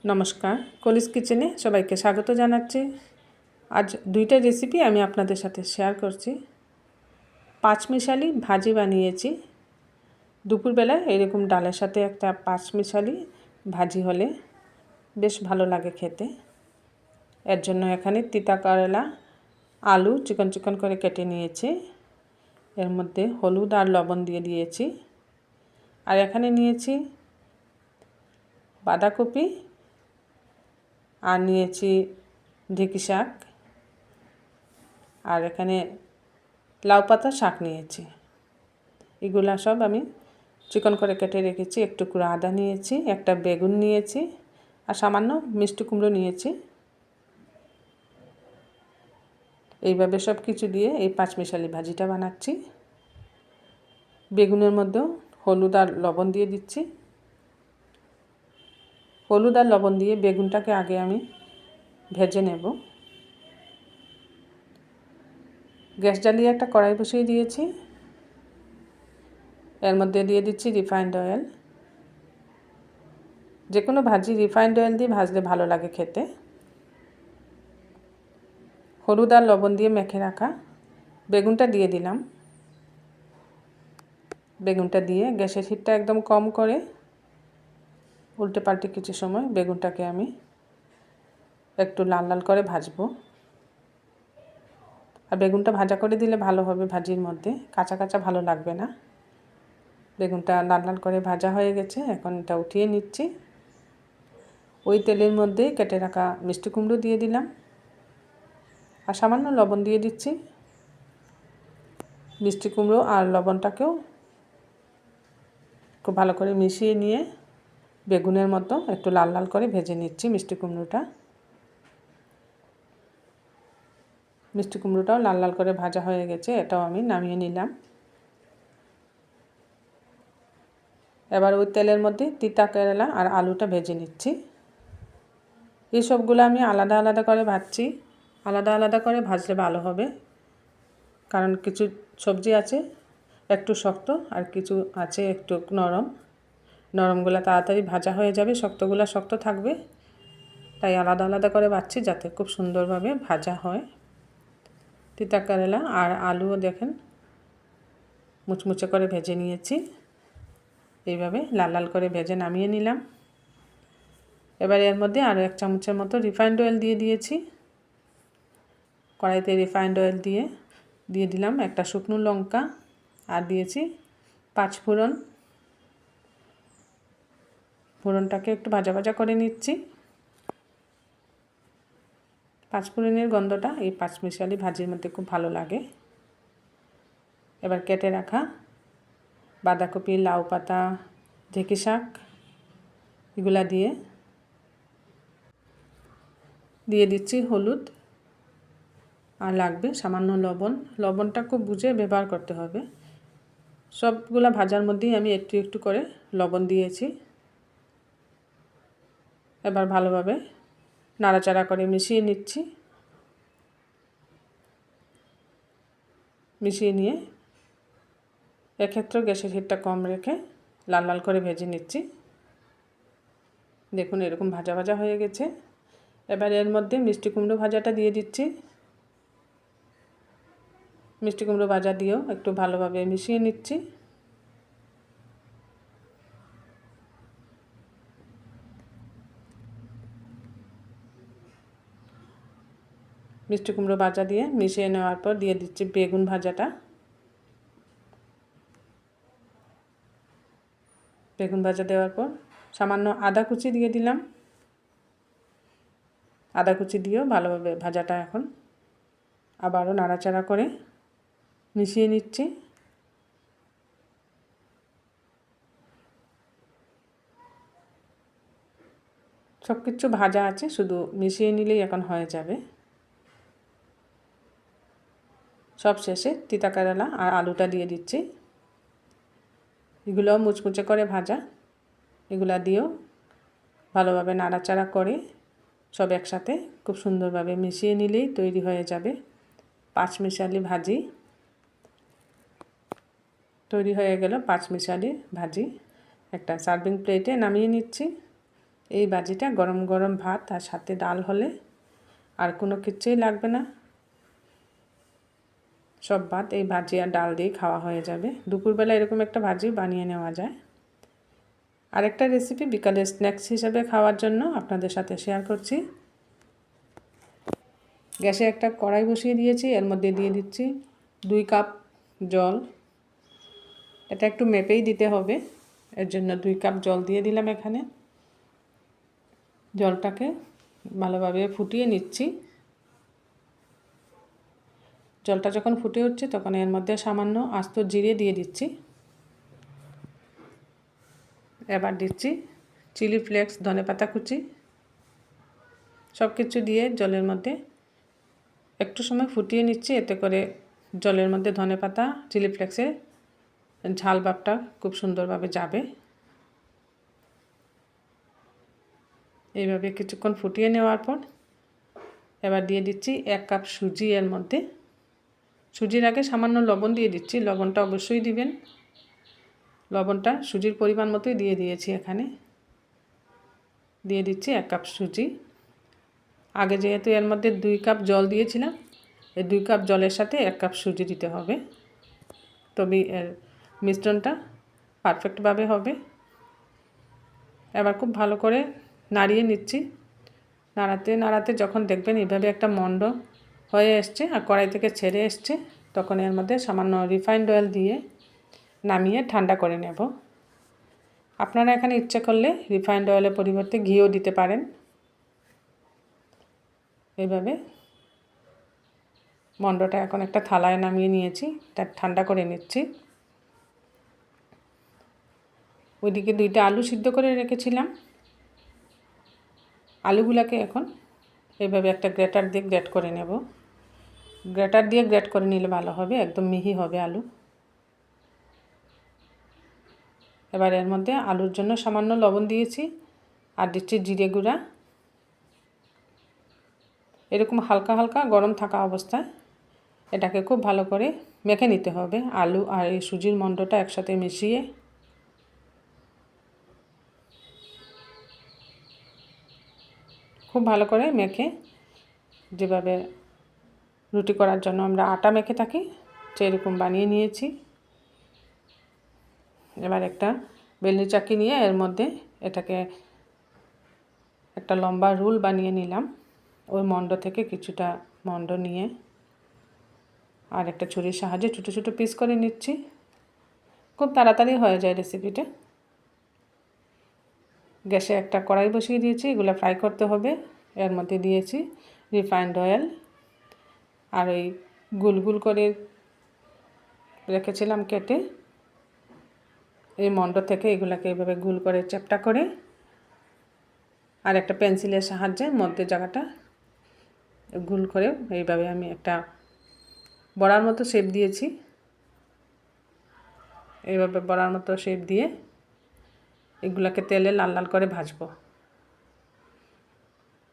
নমস্কার, কলিস কিচেনে সবাইকে স্বাগত জানাচ্ছি। আজ দুইটা রেসিপি আমি আপনাদের সাথে শেয়ার করছি। পাঁচমিশালি ভাজি বানিয়েছি। দুপুরবেলায় এরকম ডালের সাথে একটা পাঁচমিশালি ভাজি হলে বেশ ভালো লাগে খেতে। এর জন্য এখানে তিতা করলা, আলু চিকন চিকন করে কেটে নিয়েছি। এর মধ্যে হলুদ আর লবণ দিয়ে দিয়েছি। আর এখানে নিয়েছি বাঁধাকপি, আর নিয়েছি ঢেঁকি শাক, আর এখানে লাউ পাতা শাক নিয়েছি। এগুলা সব আমি চিকন করে কেটে রেখেছি। একটু টুকরো আদা নিয়েছি, একটা বেগুন নিয়েছি, আর সামান্য মিষ্টি কুমড়ো নিয়েছি। এইভাবে সব কিছু দিয়ে এই পাঁচমিশালি ভাজিটা বানাচ্ছি। বেগুনের মধ্যেও হলুদ আর লবণ দিয়ে দিচ্ছি। হলুদ আর লবণ দিয়ে বেগুনটাকে আগে আমি ভেজে নেব। গ্যাস জ্বালিয়ে একটা কড়াই বসিয়ে দিয়েছি। এর মধ্যে দিয়ে দিচ্ছি রিফাইন্ড অয়েল। যে কোনো ভাজি রিফাইন্ড অয়েল দিয়ে ভাজলে ভালো লাগে খেতে। হলুদ আর লবণ দিয়ে মেখে রাখা বেগুনটা দিয়ে দিলাম। বেগুনটা দিয়ে গ্যাসের হিটটা একদম কম করে উল্টে পাল্টে কিছু সময় বেগুনটাকে আমি একটু লাল লাল করে ভাজবো। আর বেগুনটা ভাজা করে দিলে ভালো হবে, ভাজির মধ্যে কাঁচা কাঁচা ভালো লাগবে না। বেগুনটা লাল লাল করে ভাজা হয়ে গেছে, এখন এটা উঠিয়ে নিচ্ছি। ওই তেলের মধ্যে কেটে রাখা মিষ্টি কুমড়ো দিয়ে দিলাম, আর সামান্য লবণ দিয়ে দিচ্ছি। মিষ্টি কুমড়ো আর লবণটাকেও খুব ভালো করে মিশিয়ে নিয়ে বেগুনের মতো একটু লাল লাল করে ভেজে নিচ্ছি। মিষ্টি কুমড়োটাও লাল লাল করে ভাজা হয়ে গেছে, এটাও আমি নামিয়ে নিলাম। এবার ওই তেলের মধ্যে তিতা কেরালা আর আলুটা ভেজে নিচ্ছি। এই সবগুলো আমি আলাদা আলাদা করে ভাজছি। আলাদা আলাদা করে ভাজলে ভালো হবে, কারণ কিছু সবজি আছে একটু শক্ত আর কিছু আছে একটু নরম। নরমগুলো তাড়াতাড়ি ভাজা হয়ে যাবে, শক্তগুলো শক্ত থাকবে। তাই আলাদা আলাদা করে ভাজছি যাতে খুব সুন্দরভাবে ভাজা হয়। তিতা কেরালা আর আলুও দেখেন মুচমুচে করে ভেজে নিয়েছি। এইভাবে লাল লাল করে ভেজে নামিয়ে নিলাম। এবার এর মধ্যে আরও 1 চামচের মতো রিফাইন্ড অয়েল দিয়ে দিয়েছি। কড়াইতে রিফাইন্ড অয়েল দিয়ে দিলাম একটা শুকনো লঙ্কা, আর দিয়েছি 5 ফোড়ন। ফোড়নটাকে একটু ভাজা ভাজা করে নিচ্ছি। 5 ফোড়নের গন্ধটা এই পাঁচমিশালি ভাজির মধ্যে খুব ভালো লাগে। এবার কেটে রাখা বাঁধাকপি, লাউ পাতা, ঢেঁকি শাক এগুলা দিয়ে দিচ্ছি হলুদ, আর লাগবে সামান্য লবণ। লবণটা খুব বুঝে ব্যবহার করতে হবে। সবগুলা ভাজার মধ্যেই আমি একটু একটু করে লবণ দিয়েছি। এবার ভালোভাবে নাড়াচাড়া করে মিশিয়ে নিচ্ছি। মিশিয়ে নিয়ে এক্ষেত্রে গ্যাসের হিটটা কম রেখে লাল লাল করে ভেজে নিচ্ছি। দেখুন এরকম ভাজা ভাজা হয়ে গেছে। এবার এর মধ্যে মিষ্টি কুমড়ো ভাজাটা দিয়ে দিচ্ছি। মিষ্টি কুমড়ো ভাজা দিয়েও একটু ভালোভাবে মিশিয়ে নিচ্ছি। মিষ্টি কুমড়ো ভাজা দিয়ে মিশিয়ে নেওয়ার পর দিয়ে দিচ্ছি বেগুন ভাজাটা। বেগুন ভাজা দেওয়ার পর সামান্য আদা কুচি দিয়ে দিলাম। আদা কুচি দিয়েও ভালোভাবে ভাজাটা এখন আবারও নাড়াচাড়া করে মিশিয়ে নিচ্ছি। সব কিছু ভাজা আছে, শুধু মিশিয়ে নিলেই এখন হয়ে যাবে। সব শেষে তিতা কেরালা আর আলুটা দিয়ে দিচ্ছি। এগুলোও মুচমুচে করে ভাজা। এগুলা দিয়েও ভালোভাবে নাড়াচাড়া করে সব একসাথে খুব সুন্দরভাবে মিশিয়ে নিলেই তৈরি হয়ে যাবে পাঁচমিশালি ভাজি। তৈরি হয়ে গেল পাঁচমিশালি ভাজি। একটা সার্ভিং প্লেটে নামিয়ে নিচ্ছি। এই ভাজিটা গরম গরম ভাত আর সাথে ডাল হলে আর কোনো কিছুই লাগবে না, সব ভাত এই ভাজি আর ডাল দিয়ে খাওয়া হয়ে যাবে। দুপুরবেলা এরকম একটা ভাজি বানিয়ে নেওয়া যায়। আরেকটা রেসিপি বিকালে স্ন্যাক্স হিসেবে খাওয়ার জন্য আপনাদের সাথে শেয়ার করছি। গ্যাসে একটা কড়াই বসিয়ে দিয়েছি, এর মধ্যে দিয়ে দিচ্ছি 2 কাপ জল। এটা একটু মেপেই দিতে হবে, এর জন্য 2 কাপ জল দিয়ে দিলাম এখানে। জলটাকে ভালোভাবে ফুটিয়ে নিচ্ছি। জলটা যখন ফুটে উঠছে তখন এর মধ্যে সামান্য আস্ত জিরে দিয়ে দিচ্ছি। এবার দিচ্ছি চিলি ফ্লেক্স, ধনেপাতা কুচি, সব কিছু দিয়ে জলের মধ্যে একটু সময় ফুটিয়ে নিচ্ছি। এতে করে জলের মধ্যে ধনেপাতা, চিলি ফ্লেক্সের ঝাল ভাবটা খুব সুন্দরভাবে যাবে। এইভাবে কিছুক্ষণ ফুটিয়ে নেওয়ার পর এবার দিয়ে দিচ্ছি 1 কাপ সুজি। এর মধ্যে সুজির আগে সামান্য লবণ দিয়ে দিচ্ছি, লবণটা অবশ্যই দিবেন। লবণটা সুজির পরিমাণ মতোই দিয়ে দিয়েছি এখানে। দিয়ে দিচ্ছি 1 কাপ সুজি। আগে যেহেতু এর মধ্যে 2 কাপ জল দিয়েছিলাম, এই 2 কাপ জলের সাথে 1 কাপ সুজি দিতে হবে, তবে এর মিশ্রণটা পারফেক্টভাবে হবে। এবার খুব ভালো করে নাড়িয়ে নিচ্ছি। নাড়াতে নাড়াতে যখন দেখবেন এইভাবে একটা মন্ড হয়ে এসছে আর কড়াই থেকে ছেড়ে এসছে, তখন এর মধ্যে সামান্য রিফাইন্ড অয়েল দিয়ে নামিয়ে ঠান্ডা করে নেব। আপনারা এখানে ইচ্ছে করলে রিফাইন্ড অয়েলের পরিবর্তে ঘিও দিতে পারেন। এইভাবে মন্ডটা এখন একটা থালায় নামিয়ে নিয়েছি, তা ঠান্ডা করে নিচ্ছি। ওইদিকে 2টা আলু সিদ্ধ করে রেখেছিলাম, আলুগুলোকে এখন এইভাবে একটা গ্রেটার দিয়ে গ্রেট করে নেব। গ্রেটার দিয়ে গ্রেট করে নিলে ভালো হবে, একদম মিহি হবে আলু। এবার এর মধ্যে আলুর জন্য সামান্য লবণ দিয়েছি আর দিচ্ছি জিরে গুঁড়া। এরকম হালকা হালকা গরম থাকা অবস্থায় এটাকে খুব ভালো করে মেখে নিতে হবে। আলু আর এই সুজির মন্ডটা একসাথে মিশিয়ে খুব ভালো করে মেখে, যেভাবে রুটি করার জন্য আমরা আটা মেখে থাকি সেরকম বানিয়ে নিয়েছি। এবার একটা বেলনি চাকি নিয়ে এর মধ্যে এটাকে একটা লম্বা রুল বানিয়ে নিলাম। ওই মন্ড থেকে কিছুটা মন্ড নিয়ে আর একটা ছুরির সাহায্যে ছোটো ছোটো পিস করে নিচ্ছি। খুব তাড়াতাড়ি হয়ে যায় রেসিপিটা। গ্যাসে একটা কড়াই বসিয়ে দিয়েছি, এগুলো ফ্রাই করতে হবে। এর মধ্যে দিয়েছি রিফাইন্ড অয়েল আর ওই গুল গুল করে রেখেছিলাম কেটে এই মন্ড থেকে এগুলাকে এইভাবে গুল করে চ্যাপটা করে আর একটা পেন্সিলের সাহায্যে মধ্যে জায়গাটা গুল করে এইভাবে আমি একটা বড়ার মতো শেপ দিয়েছি। এইভাবে বড়ার মতো শেপ দিয়ে এগুলাকে তেলে লাল লাল করে ভাজবো।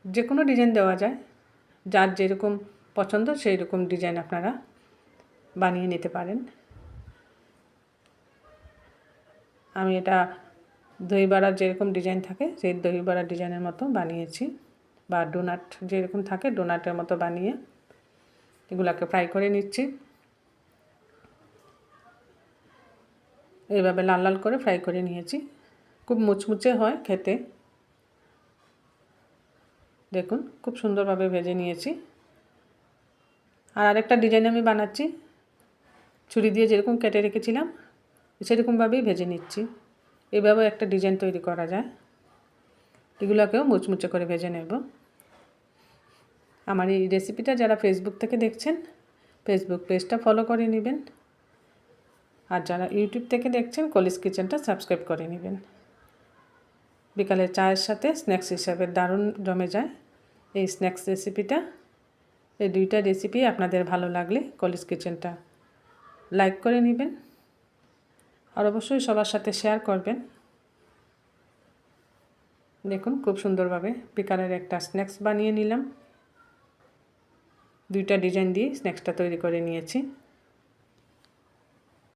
যে কোনো ডিজাইন দেওয়া যায়, যার যেরকম পছন্দ সেই রকম ডিজাইন আপনারা বানিয়ে নিতে পারেন। আমি এটা দই বড়ার যেরকম ডিজাইন থাকে সেই দই বড়ার ডিজাইনের মতো বানিয়েছি, বা ডোনাট যেরকম থাকে ডোনাটের মতো বানিয়ে এগুলাকে ফ্রাই করে নিচ্ছি। এইভাবে লাল লাল করে ফ্রাই করে নিয়েছি, খুব মুচমুচে হয় খেতে। দেখুন খুব সুন্দরভাবে ভেজে নিয়েছি। আর আরেকটা ডিজাইন আমি বানাচ্ছি, ছুরি দিয়ে যেরকম কেটে রেখেছিলাম সেরকমভাবেই ভেজে নিচ্ছি। এভাবেও একটা ডিজাইন তৈরি করা যায়। এগুলোকেও মুচমুচে করে ভেজে নেব। আমার এই রেসিপিটা যারা ফেসবুক থেকে দেখছেন ফেসবুক পেজটা ফলো করে নেবেন, আর যারা ইউটিউব থেকে দেখছেন কলিস কিচেনটা সাবস্ক্রাইব করে নেবেন। বিকালে চায়ের সাথে স্ন্যাক্স হিসাবে দারুণ জমে যায় এই স্ন্যাক্স রেসিপিটা। এই 2টা রেসিপি আপনাদের ভালো লাগলে কলিস কিচেনটা লাইক করে নেবেন আর অবশ্যই সবার সাথে শেয়ার করবেন। দেখুন খুব সুন্দরভাবে বিকালের একটা স্ন্যাক্স বানিয়ে নিলাম। 2টা ডিজাইন দিয়ে স্ন্যাক্সটা তৈরি করে নিয়েছি।